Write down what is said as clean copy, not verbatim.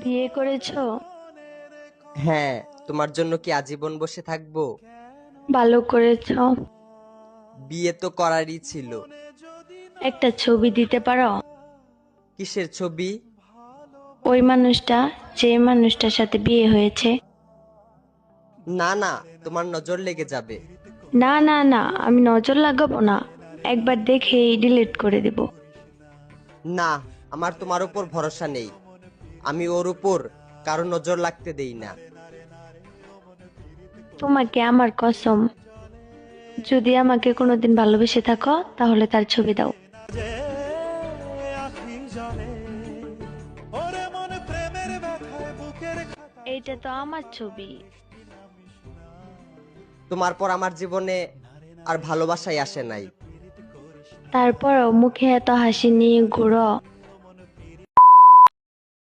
বিয়ে করেছো? হ্যাঁ। তোমার জন্য কি আজীবন বসে থাকবো? ভালো করেছো। বিয়ে তো করারই ছিল। একটা ছবি দিতে পারো? কিসের ছবি? ওই মানুষটা, যে মানুষটার সাথে বিয়ে হয়েছে। না না, তোমার নজর লেগে যাবে। না না না, আমি নজর লাগাবো না, একবার দেখেই ডিলিট করে দেব। না, আমার তোমার উপর ভরসা নেই। আমি ওর উপর কারো নজর লাগতে দেই না। তোমাকে আমার কসম, যদি আমাকে কোনোদিন ভালোবেসে থাকো তাহলে তার ছবি দাও। এইটা তো আমার ছবি। তোমার পর আমার জীবনে আর ভালোবাসাই আসে নাই। তারপরও মুখে এত হাসি নিয়ে ঘুরো।